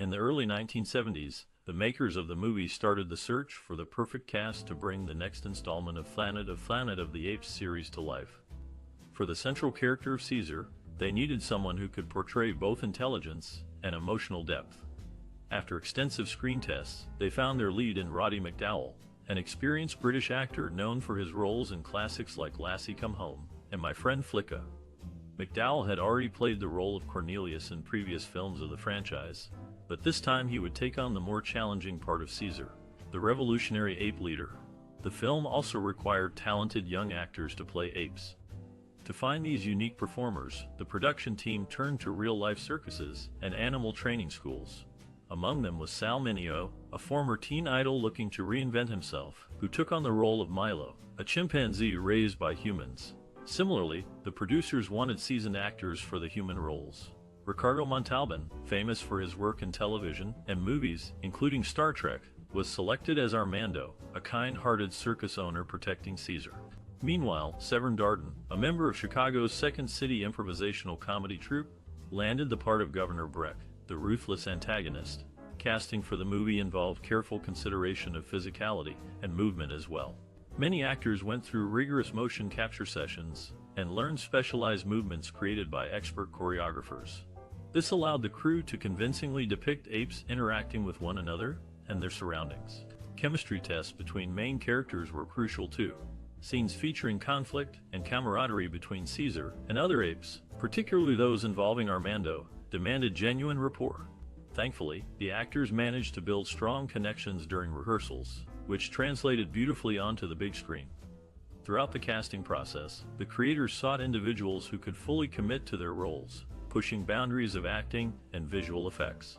In the early 1970s, the makers of the movie started the search for the perfect cast to bring the next installment of Planet of the Apes series to life. For the central character of Caesar, they needed someone who could portray both intelligence and emotional depth. After extensive screen tests, they found their lead in Roddy McDowall, an experienced British actor known for his roles in classics like Lassie Come Home and My Friend Flicka. McDowall had already played the role of Cornelius in previous films of the franchise, but this time he would take on the more challenging part of Caesar, the revolutionary ape leader. The film also required talented young actors to play apes. To find these unique performers, the production team turned to real-life circuses and animal training schools. Among them was Sal Mineo, a former teen idol looking to reinvent himself, who took on the role of Milo, a chimpanzee raised by humans. Similarly, the producers wanted seasoned actors for the human roles. Ricardo Montalban, famous for his work in television and movies, including Star Trek, was selected as Armando, a kind-hearted circus owner protecting Caesar. Meanwhile, Severn Darden, a member of Chicago's Second City improvisational comedy troupe, landed the part of Governor Breck, the ruthless antagonist. Casting for the movie involved careful consideration of physicality and movement as well. Many actors went through rigorous motion capture sessions and learned specialized movements created by expert choreographers. This allowed the crew to convincingly depict apes interacting with one another and their surroundings. Chemistry tests between main characters were crucial too. Scenes featuring conflict and camaraderie between Caesar and other apes, particularly those involving Armando, demanded genuine rapport. Thankfully, the actors managed to build strong connections during rehearsals, which translated beautifully onto the big screen. Throughout the casting process, the creators sought individuals who could fully commit to their roles, pushing boundaries of acting and visual effects.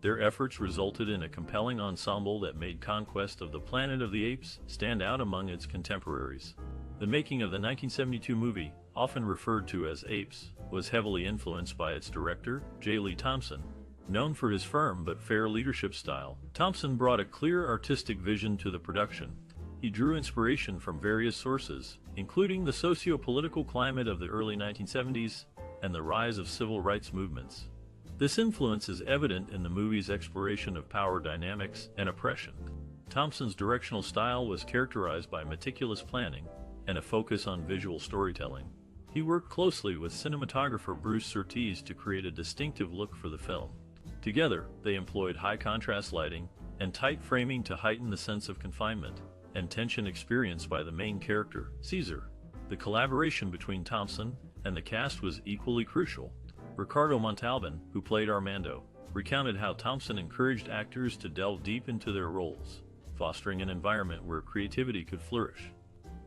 Their efforts resulted in a compelling ensemble that made Conquest of the Planet of the Apes stand out among its contemporaries. The making of the 1972 movie, often referred to as Apes, was heavily influenced by its director, J. Lee Thompson. Known for his firm but fair leadership style, Thompson brought a clear artistic vision to the production. He drew inspiration from various sources, including the socio-political climate of the early 1970s and the rise of civil rights movements. This influence is evident in the movie's exploration of power dynamics and oppression. Thompson's directional style was characterized by meticulous planning and a focus on visual storytelling. He worked closely with cinematographer Bruce Surtees to create a distinctive look for the film. Together, they employed high-contrast lighting and tight framing to heighten the sense of confinement and tension experienced by the main character, Caesar. The collaboration between Thompson and the cast was equally crucial. Ricardo Montalban, who played Armando, recounted how Thompson encouraged actors to delve deep into their roles, fostering an environment where creativity could flourish.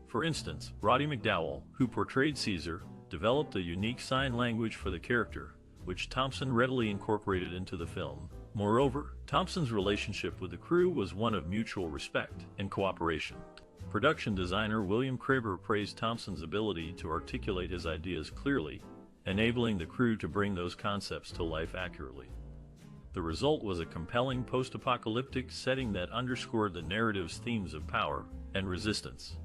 For instance, Roddy McDowall, who portrayed Caesar, developed a unique sign language for the character, which Thompson readily incorporated into the film. Moreover, Thompson's relationship with the crew was one of mutual respect and cooperation. Production designer William Kraber praised Thompson's ability to articulate his ideas clearly, enabling the crew to bring those concepts to life accurately. The result was a compelling post-apocalyptic setting that underscored the narrative's themes of power and resistance.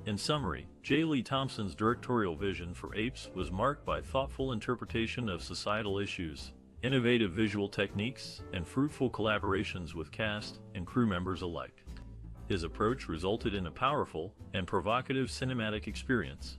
In summary, J. Lee Thompson's directorial vision for Apes was marked by thoughtful interpretation of societal issues, innovative visual techniques, and fruitful collaborations with cast and crew members alike. His approach resulted in a powerful and provocative cinematic experience.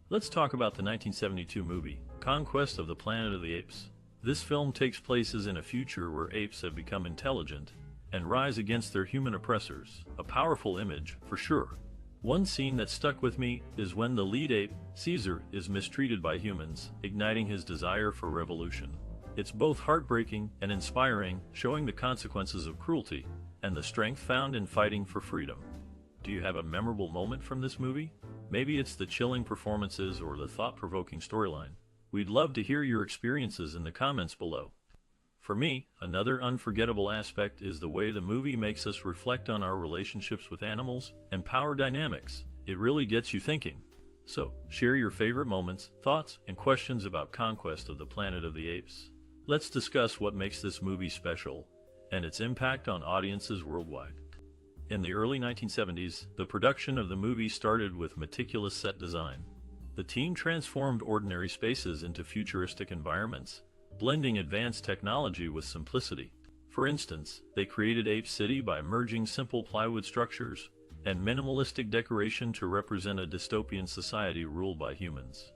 Let's talk about the 1972 movie, Conquest of the Planet of the Apes. This film takes place in a future where apes have become intelligent and rise against their human oppressors, a powerful image, for sure. One scene that stuck with me is when the lead ape, Caesar, is mistreated by humans, igniting his desire for revolution. It's both heartbreaking and inspiring, showing the consequences of cruelty and the strength found in fighting for freedom. Do you have a memorable moment from this movie? Maybe it's the chilling performances or the thought-provoking storyline. We'd love to hear your experiences in the comments below. For me, another unforgettable aspect is the way the movie makes us reflect on our relationships with animals and power dynamics. It really gets you thinking. So, share your favorite moments, thoughts, and questions about Conquest of the Planet of the Apes. Let's discuss what makes this movie special and its impact on audiences worldwide. In the early 1970s, the production of the movie started with meticulous set design. The team transformed ordinary spaces into futuristic environments, blending advanced technology with simplicity. For instance, they created Ape City by merging simple plywood structures and minimalistic decoration to represent a dystopian society ruled by humans.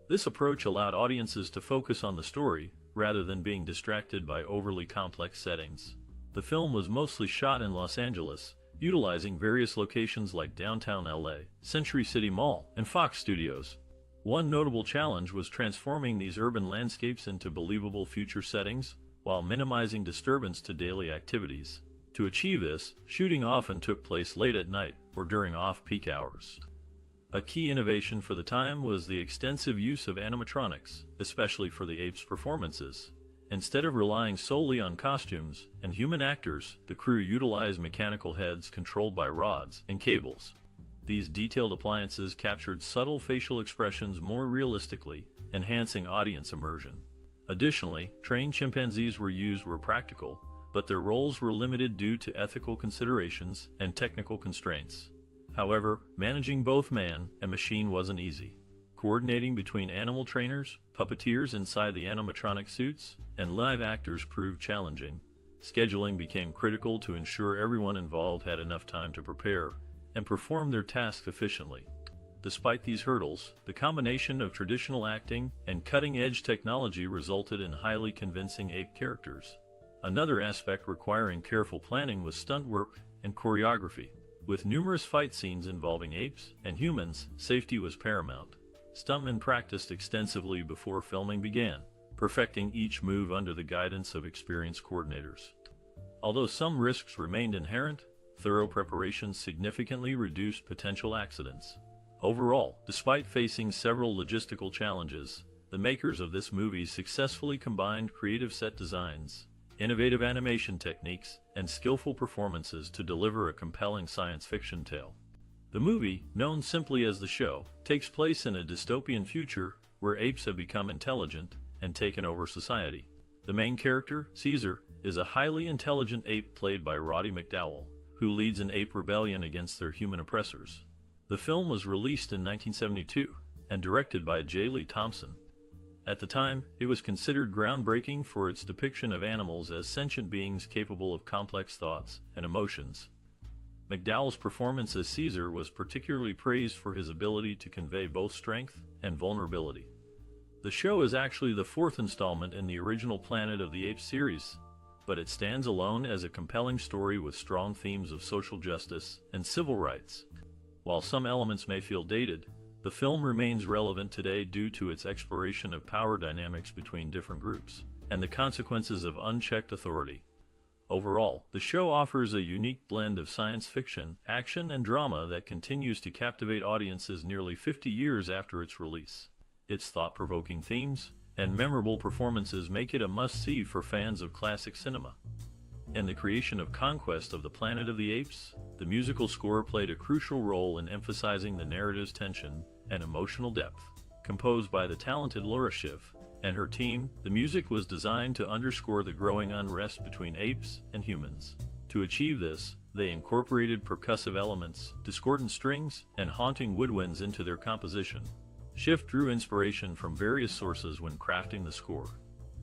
This approach allowed audiences to focus on the story rather than being distracted by overly complex settings. The film was mostly shot in Los Angeles, utilizing various locations like downtown LA, Century City Mall, and Fox Studios. One notable challenge was transforming these urban landscapes into believable future settings while minimizing disturbance to daily activities. To achieve this, shooting often took place late at night or during off-peak hours. A key innovation for the time was the extensive use of animatronics, especially for the Apes' performances. Instead of relying solely on costumes and human actors, the crew utilized mechanical heads controlled by rods and cables. These detailed appliances captured subtle facial expressions more realistically, enhancing audience immersion. Additionally, trained chimpanzees were used where practical, but their roles were limited due to ethical considerations and technical constraints. However, managing both man and machine wasn't easy. Coordinating between animal trainers, puppeteers inside the animatronic suits, and live actors proved challenging. Scheduling became critical to ensure everyone involved had enough time to prepare and perform their tasks efficiently. Despite these hurdles, the combination of traditional acting and cutting-edge technology resulted in highly convincing ape characters. Another aspect requiring careful planning was stunt work and choreography. With numerous fight scenes involving apes and humans, safety was paramount. Stuntmen practiced extensively before filming began, perfecting each move under the guidance of experienced coordinators. Although some risks remained inherent, thorough preparation significantly reduced potential accidents. Overall, despite facing several logistical challenges, the makers of this movie successfully combined creative set designs, innovative animation techniques, and skillful performances to deliver a compelling science fiction tale. The movie, known simply as The Show, takes place in a dystopian future where apes have become intelligent and taken over society. The main character, Caesar, is a highly intelligent ape played by Roddy McDowall, who leads an ape rebellion against their human oppressors. The film was released in 1972 and directed by J. Lee Thompson. At the time, it was considered groundbreaking for its depiction of animals as sentient beings capable of complex thoughts and emotions. McDowall's performance as Caesar was particularly praised for his ability to convey both strength and vulnerability. The Show is actually the fourth installment in the original Planet of the Apes series, but it stands alone as a compelling story with strong themes of social justice and civil rights. While some elements may feel dated, the film remains relevant today due to its exploration of power dynamics between different groups and the consequences of unchecked authority. Overall, the show offers a unique blend of science fiction, action, and drama that continues to captivate audiences nearly 50 years after its release. Its thought-provoking themes and memorable performances make it a must-see for fans of classic cinema. In the creation of Conquest of the Planet of the Apes, the musical score played a crucial role in emphasizing the narrative's tension and emotional depth. Composed by the talented Laura Schiff and her team, the music was designed to underscore the growing unrest between apes and humans. To achieve this, they incorporated percussive elements, discordant strings, and haunting woodwinds into their composition. Schiff drew inspiration from various sources when crafting the score.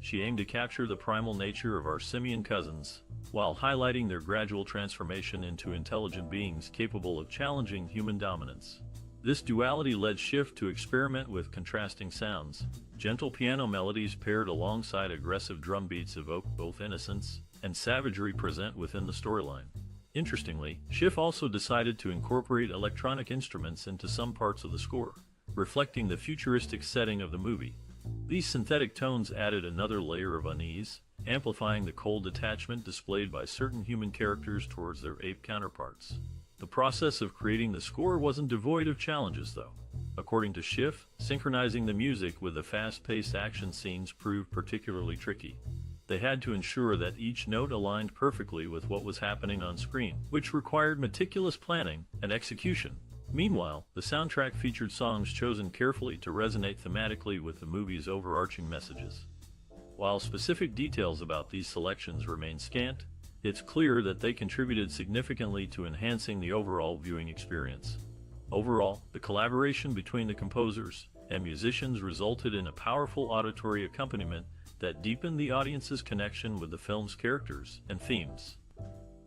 She aimed to capture the primal nature of our simian cousins, while highlighting their gradual transformation into intelligent beings capable of challenging human dominance. This duality led Schiff to experiment with contrasting sounds. Gentle piano melodies paired alongside aggressive drum beats evoke both innocence and savagery present within the storyline. Interestingly, Schiff also decided to incorporate electronic instruments into some parts of the score, reflecting the futuristic setting of the movie. These synthetic tones added another layer of unease, amplifying the cold detachment displayed by certain human characters towards their ape counterparts. The process of creating the score wasn't devoid of challenges, though. According to Schiff, synchronizing the music with the fast-paced action scenes proved particularly tricky. They had to ensure that each note aligned perfectly with what was happening on screen, which required meticulous planning and execution. Meanwhile, the soundtrack featured songs chosen carefully to resonate thematically with the movie's overarching messages. While specific details about these selections remain scant, it's clear that they contributed significantly to enhancing the overall viewing experience. Overall, the collaboration between the composers and musicians resulted in a powerful auditory accompaniment that deepened the audience's connection with the film's characters and themes.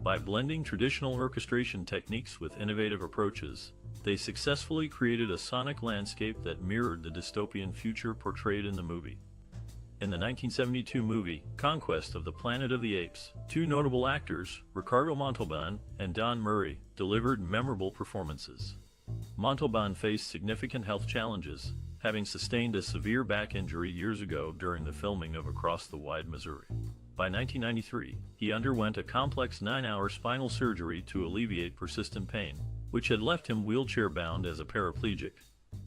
By blending traditional orchestration techniques with innovative approaches, they successfully created a sonic landscape that mirrored the dystopian future portrayed in the movie. In the 1972 movie, Conquest of the Planet of the Apes, two notable actors, Ricardo Montalban and Don Murray, delivered memorable performances. Montalban faced significant health challenges, having sustained a severe back injury years ago during the filming of Across the Wide Missouri. By 1993, he underwent a complex 9-hour spinal surgery to alleviate persistent pain, which had left him wheelchair-bound as a paraplegic.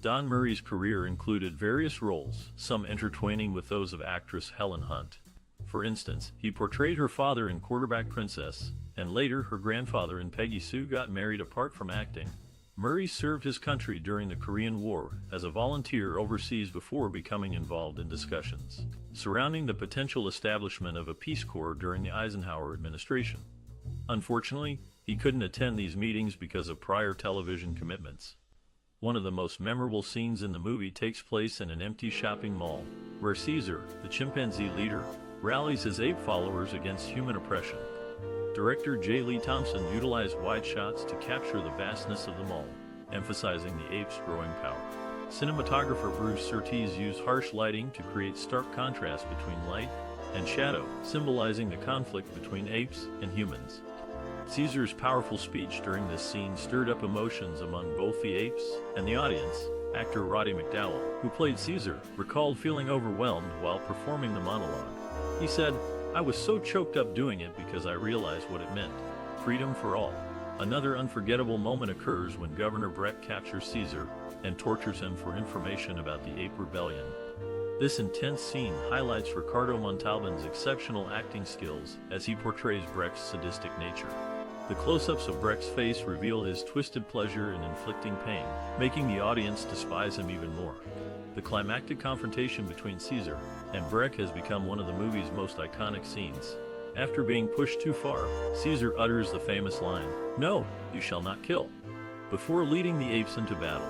Don Murray's career included various roles, some intertwining with those of actress Helen Hunt. For instance, he portrayed her father in Quarterback Princess, and later her grandfather in Peggy Sue Got Married. Apart from acting, Murray served his country during the Korean War as a volunteer overseas before becoming involved in discussions surrounding the potential establishment of a Peace Corps during the Eisenhower administration. Unfortunately, he couldn't attend these meetings because of prior television commitments. One of the most memorable scenes in the movie takes place in an empty shopping mall, where Caesar, the chimpanzee leader, rallies his ape followers against human oppression. Director J. Lee Thompson utilized wide shots to capture the vastness of the mall, emphasizing the apes' growing power. Cinematographer Bruce Surtees used harsh lighting to create stark contrast between light and shadow, symbolizing the conflict between apes and humans. Caesar's powerful speech during this scene stirred up emotions among both the apes and the audience. Actor Roddy McDowall, who played Caesar, recalled feeling overwhelmed while performing the monologue. He said, "I was so choked up doing it because I realized what it meant. Freedom for all." Another unforgettable moment occurs when Governor Breck captures Caesar and tortures him for information about the Ape Rebellion. This intense scene highlights Ricardo Montalban's exceptional acting skills as he portrays Breck's sadistic nature. The close-ups of Breck's face reveal his twisted pleasure in inflicting pain, making the audience despise him even more. The climactic confrontation between Caesar and Breck has become one of the movie's most iconic scenes. After being pushed too far, Caesar utters the famous line, "No, you shall not kill," before leading the apes into battle.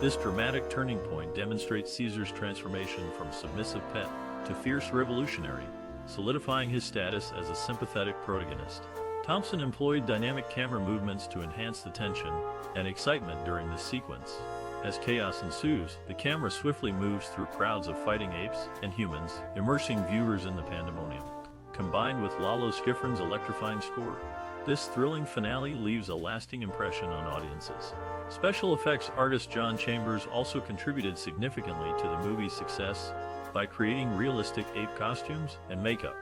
This dramatic turning point demonstrates Caesar's transformation from submissive pet to fierce revolutionary, solidifying his status as a sympathetic protagonist. Thompson employed dynamic camera movements to enhance the tension and excitement during this sequence. As chaos ensues, the camera swiftly moves through crowds of fighting apes and humans, immersing viewers in the pandemonium. Combined with Lalo Schifrin's electrifying score, this thrilling finale leaves a lasting impression on audiences. Special effects artist John Chambers also contributed significantly to the movie's success by creating realistic ape costumes and makeup.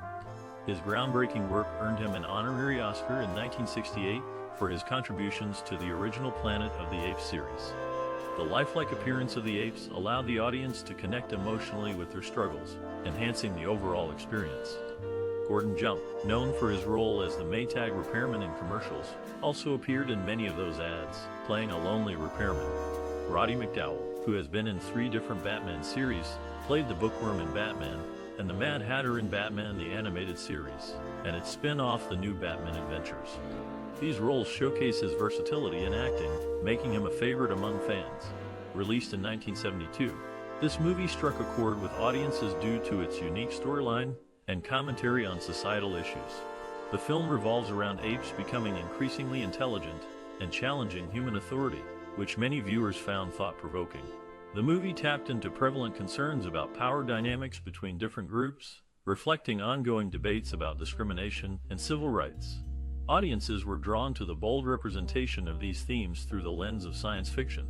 His groundbreaking work earned him an honorary Oscar in 1968 for his contributions to the original Planet of the Apes series. The lifelike appearance of the apes allowed the audience to connect emotionally with their struggles, enhancing the overall experience. Gordon Jump, known for his role as the Maytag repairman in commercials, also appeared in many of those ads, playing a lonely repairman. Roddy McDowall, who has been in 3 different Batman series, played the Bookworm in Batman, and the Mad Hatter in Batman the Animated Series, and its spin-off The New Batman Adventures. These roles showcase his versatility in acting, making him a favorite among fans. Released in 1972, this movie struck a chord with audiences due to its unique storyline and commentary on societal issues. The film revolves around apes becoming increasingly intelligent and challenging human authority, which many viewers found thought-provoking. The movie tapped into prevalent concerns about power dynamics between different groups, reflecting ongoing debates about discrimination and civil rights. Audiences were drawn to the bold representation of these themes through the lens of science fiction.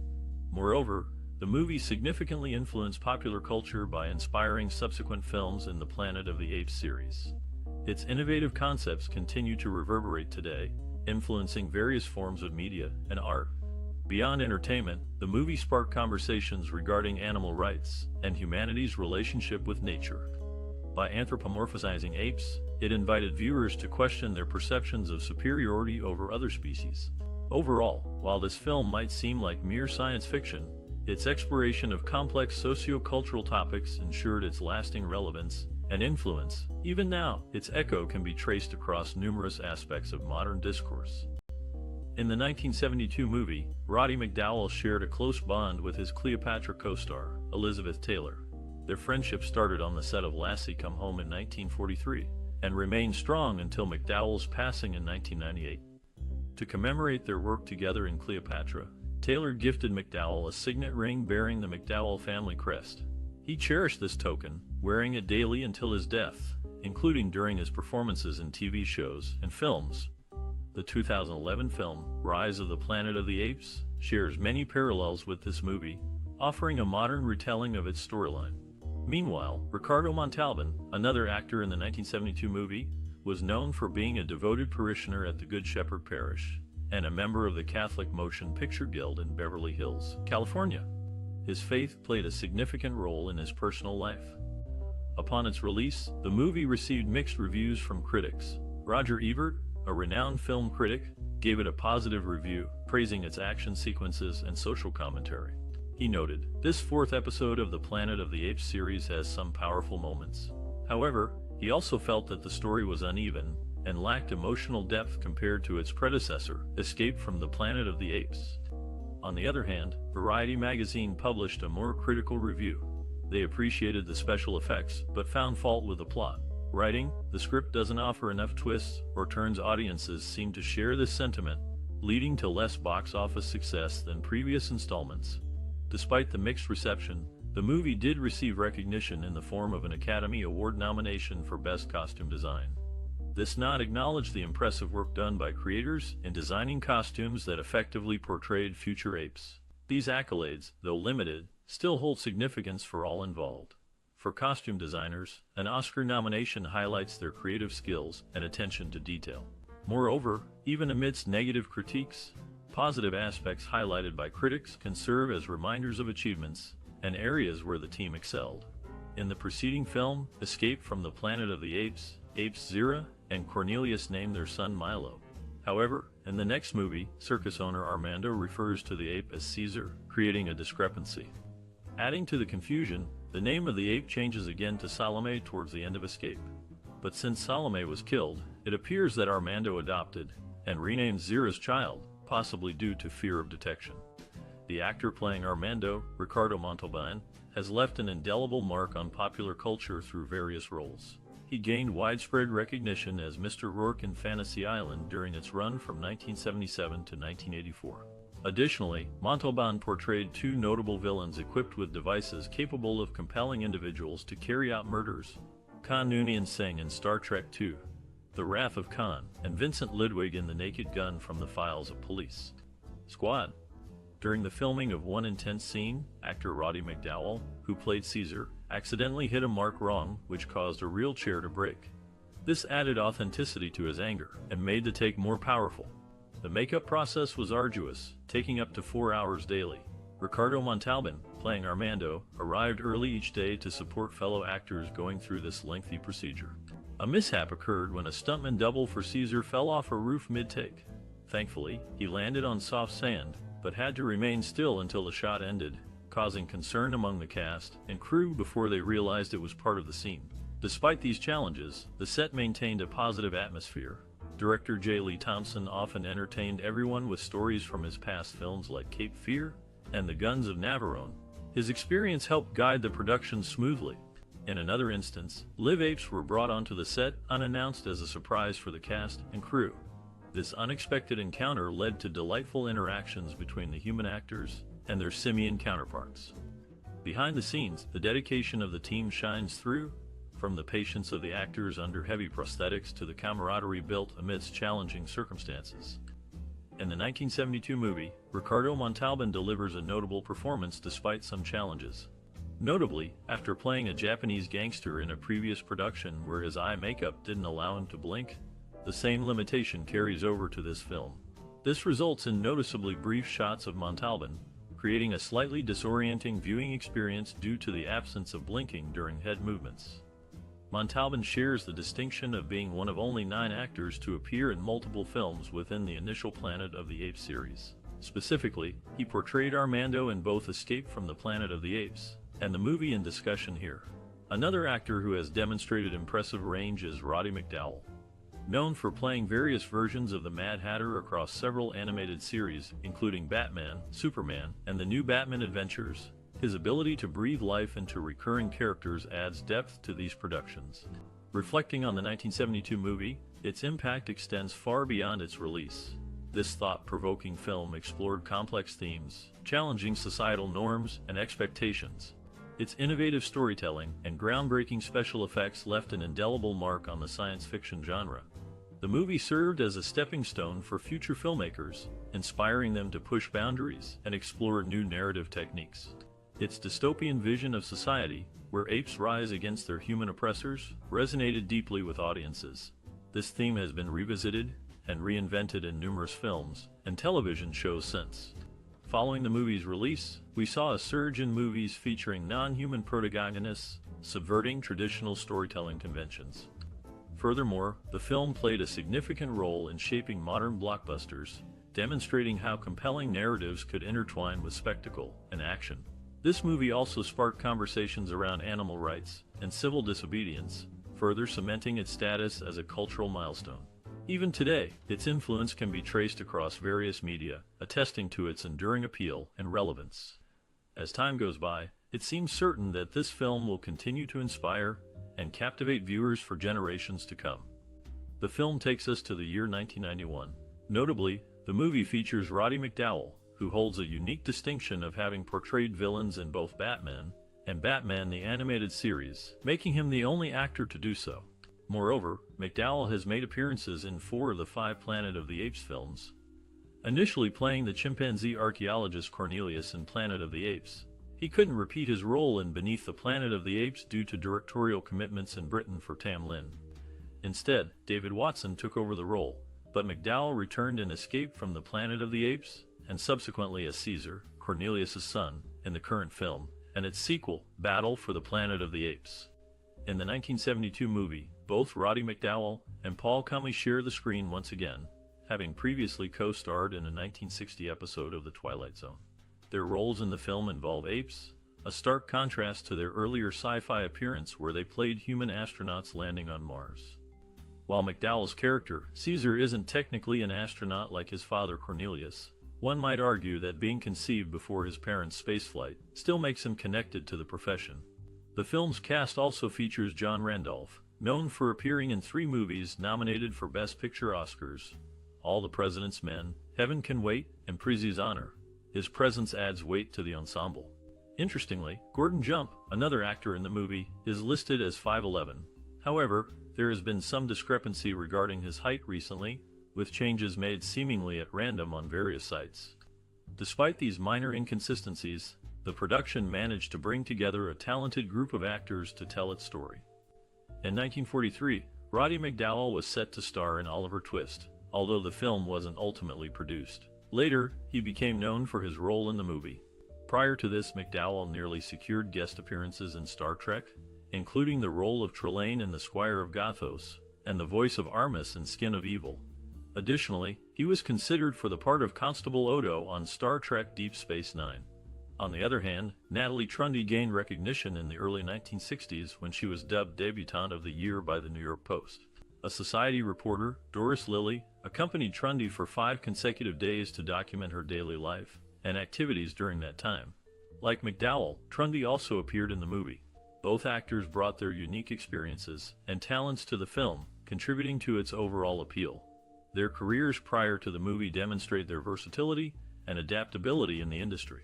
Moreover, the movie significantly influenced popular culture by inspiring subsequent films in the Planet of the Apes series. Its innovative concepts continue to reverberate today, influencing various forms of media and art. Beyond entertainment, the movie sparked conversations regarding animal rights and humanity's relationship with nature. By anthropomorphizing apes, it invited viewers to question their perceptions of superiority over other species. Overall, while this film might seem like mere science fiction, its exploration of complex socio-cultural topics ensured its lasting relevance and influence. Even now, its echo can be traced across numerous aspects of modern discourse. In the 1972 movie, Roddy McDowall shared a close bond with his Cleopatra co-star, Elizabeth Taylor. Their friendship started on the set of Lassie Come Home in 1943, and remained strong until McDowall's passing in 1998. To commemorate their work together in Cleopatra, Taylor gifted McDowall a signet ring bearing the McDowall family crest. He cherished this token, wearing it daily until his death, including during his performances in TV shows and films. The 2011 film, Rise of the Planet of the Apes, shares many parallels with this movie, offering a modern retelling of its storyline. Meanwhile, Ricardo Montalban, another actor in the 1972 movie, was known for being a devoted parishioner at the Good Shepherd Parish, and a member of the Catholic Motion Picture Guild in Beverly Hills, California. His faith played a significant role in his personal life. Upon its release, the movie received mixed reviews from critics. Roger Ebert, a renowned film critic, gave it a positive review, praising its action sequences and social commentary. He noted, "This fourth episode of the Planet of the Apes series has some powerful moments." However, he also felt that the story was uneven and lacked emotional depth compared to its predecessor, Escape from the Planet of the Apes. On the other hand, Variety magazine published a more critical review. They appreciated the special effects, but found fault with the plot, writing, "The script doesn't offer enough twists or turns. Audiences seem to share this sentiment, leading to less box office success than previous installments." Despite the mixed reception, the movie did receive recognition in the form of an Academy Award nomination for Best Costume Design. This nod acknowledged the impressive work done by creators in designing costumes that effectively portrayed future apes. These accolades, though limited, still hold significance for all involved. For costume designers, an Oscar nomination highlights their creative skills and attention to detail. Moreover, even amidst negative critiques, positive aspects highlighted by critics can serve as reminders of achievements and areas where the team excelled. In the preceding film, Escape from the Planet of the Apes, Apes Zira and Cornelius named their son Milo. However, in the next movie, circus owner Armando refers to the ape as Caesar, creating a discrepancy. Adding to the confusion, the name of the ape changes again to Salome towards the end of Escape. But since Salome was killed, it appears that Armando adopted and renamed Zira's child, possibly due to fear of detection. The actor playing Armando, Ricardo Montalban, has left an indelible mark on popular culture through various roles. He gained widespread recognition as Mr. Rourke in Fantasy Island during its run from 1977 to 1984. Additionally, Montalban portrayed two notable villains equipped with devices capable of compelling individuals to carry out murders: Khan Noonien Singh in Star Trek II, The Wrath of Khan, and Vincent Lidwig in The Naked Gun from the Files of Police Squad. During the filming of one intense scene, actor Roddy McDowall, who played Caesar, accidentally hit a mark wrong, which caused a real chair to break. This added authenticity to his anger and made the take more powerful. The makeup process was arduous, taking up to 4 hours daily. Ricardo Montalban, playing Armando, arrived early each day to support fellow actors going through this lengthy procedure. A mishap occurred when a stuntman double for Caesar fell off a roof mid-take. Thankfully, he landed on soft sand, but had to remain still until the shot ended, causing concern among the cast and crew before they realized it was part of the scene. Despite these challenges, the set maintained a positive atmosphere. Director J. Lee Thompson often entertained everyone with stories from his past films like Cape Fear and The Guns of Navarone. His experience helped guide the production smoothly. In another instance, live apes were brought onto the set unannounced as a surprise for the cast and crew. This unexpected encounter led to delightful interactions between the human actors and their simian counterparts. Behind the scenes, the dedication of the team shines through, from the patience of the actors under heavy prosthetics to the camaraderie built amidst challenging circumstances. In the 1972 movie, Ricardo Montalban delivers a notable performance despite some challenges. Notably, after playing a Japanese gangster in a previous production where his eye makeup didn't allow him to blink, the same limitation carries over to this film. This results in noticeably brief shots of Montalban, creating a slightly disorienting viewing experience due to the absence of blinking during head movements. Montalban shares the distinction of being one of only 9 actors to appear in multiple films within the initial Planet of the Apes series. Specifically, he portrayed Armando in both Escape from the Planet of the Apes and the movie in discussion here. Another actor who has demonstrated impressive range is Roddy McDowall. Known for playing various versions of the Mad Hatter across several animated series, including Batman, Superman, and The New Batman Adventures, His ability to breathe life into recurring characters adds depth to these productions. Reflecting on the 1972 movie, its impact extends far beyond its release. This thought-provoking film explored complex themes, challenging societal norms and expectations. Its innovative storytelling and groundbreaking special effects left an indelible mark on the science fiction genre. The movie served as a stepping stone for future filmmakers, inspiring them to push boundaries and explore new narrative techniques. Its dystopian vision of society, where apes rise against their human oppressors, resonated deeply with audiences. This theme has been revisited and reinvented in numerous films and television shows since. Following the movie's release, we saw a surge in movies featuring non-human protagonists, subverting traditional storytelling conventions. Furthermore, the film played a significant role in shaping modern blockbusters, demonstrating how compelling narratives could intertwine with spectacle and action. This movie also sparked conversations around animal rights and civil disobedience, further cementing its status as a cultural milestone. Even today, its influence can be traced across various media, attesting to its enduring appeal and relevance. As time goes by, it seems certain that this film will continue to inspire and captivate viewers for generations to come. The film takes us to the year 1991. Notably, the movie features Roddy McDowall, who holds a unique distinction of having portrayed villains in both Batman and Batman the Animated Series, making him the only actor to do so. Moreover, McDowall has made appearances in 4 of the 5 Planet of the Apes films, initially playing the chimpanzee archaeologist Cornelius in Planet of the Apes. He couldn't repeat his role in Beneath the Planet of the Apes due to directorial commitments in Britain for Tam Lin. Instead, David Watson took over the role, but McDowall returned and escaped from the Planet of the Apes, and subsequently as Caesar, Cornelius' son, in the current film, and its sequel, Battle for the Planet of the Apes. In the 1972 movie, both Roddy McDowall and Paul Comi share the screen once again, having previously co-starred in a 1960 episode of The Twilight Zone. Their roles in the film involve apes, a stark contrast to their earlier sci-fi appearance where they played human astronauts landing on Mars. While McDowall's character, Caesar, isn't technically an astronaut like his father Cornelius, one might argue that being conceived before his parents' spaceflight still makes him connected to the profession. The film's cast also features John Randolph, known for appearing in 3 movies nominated for Best Picture Oscars: All the President's Men, Heaven Can Wait, and Prizzi's Honor. His presence adds weight to the ensemble. Interestingly, Gordon Jump, another actor in the movie, is listed as 5'11". However, there has been some discrepancy regarding his height recently, with changes made seemingly at random on various sites. Despite these minor inconsistencies, the production managed to bring together a talented group of actors to tell its story. In 1943, Roddy McDowall was set to star in Oliver Twist, although the film wasn't ultimately produced. Later, he became known for his role in the movie. Prior to this, McDowall nearly secured guest appearances in Star Trek, including the role of Trelane in The Squire of Gothos, and the voice of Armus in Skin of Evil. Additionally, he was considered for the part of Constable Odo on Star Trek Deep Space Nine. On the other hand, Natalie Trundy gained recognition in the early 1960s when she was dubbed Debutante of the Year by the New York Post. A Society reporter, Doris Lilly, accompanied Trundy for 5 consecutive days to document her daily life and activities during that time. Like McDowall, Trundy also appeared in the movie. Both actors brought their unique experiences and talents to the film, contributing to its overall appeal. Their careers prior to the movie demonstrate their versatility and adaptability in the industry.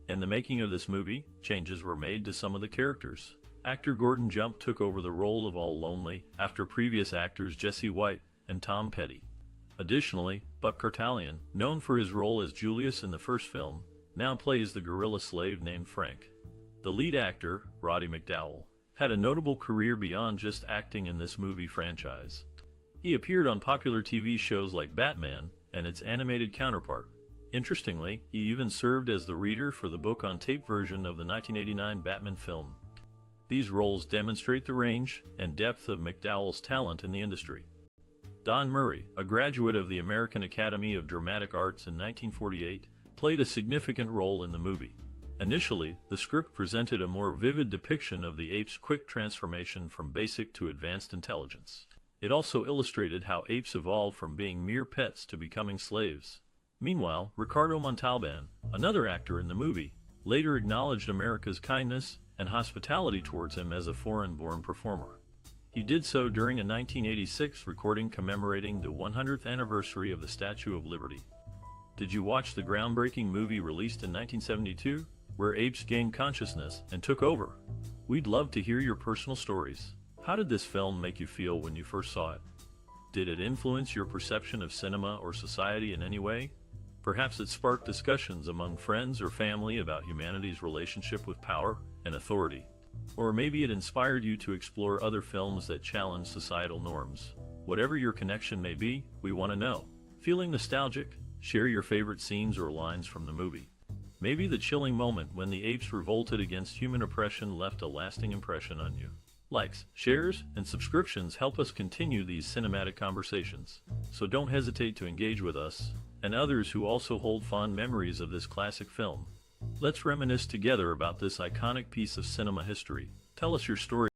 In the making of this movie, changes were made to some of the characters. Actor Gordon Jump took over the role of All Lonely after previous actors Jesse White and Tom Petty. Additionally, Buck Kartalian, known for his role as Julius in the first film, now plays the guerrilla slave named Frank. The lead actor, Roddy McDowall, had a notable career beyond just acting in this movie franchise. He appeared on popular TV shows like Batman and its animated counterpart. Interestingly, he even served as the reader for the book-on-tape version of the 1989 Batman film. These roles demonstrate the range and depth of McDowall's talent in the industry. Don Murray, a graduate of the American Academy of Dramatic Arts in 1948, played a significant role in the movie. Initially, the script presented a more vivid depiction of the apes' quick transformation from basic to advanced intelligence. It also illustrated how apes evolved from being mere pets to becoming slaves. Meanwhile, Ricardo Montalban, another actor in the movie, later acknowledged America's kindness and hospitality towards him as a foreign-born performer. He did so during a 1986 recording commemorating the 100th anniversary of the Statue of Liberty. Did you watch the groundbreaking movie released in 1972, where apes gained consciousness and took over? We'd love to hear your personal stories. How did this film make you feel when you first saw it? Did it influence your perception of cinema or society in any way? Perhaps it sparked discussions among friends or family about humanity's relationship with power and authority. Or maybe it inspired you to explore other films that challenge societal norms. Whatever your connection may be, we want to know. Feeling nostalgic? Share your favorite scenes or lines from the movie. Maybe the chilling moment when the apes revolted against human oppression left a lasting impression on you. Likes, shares, and subscriptions help us continue these cinematic conversations. So don't hesitate to engage with us and others who also hold fond memories of this classic film. Let's reminisce together about this iconic piece of cinema history. Tell us your story.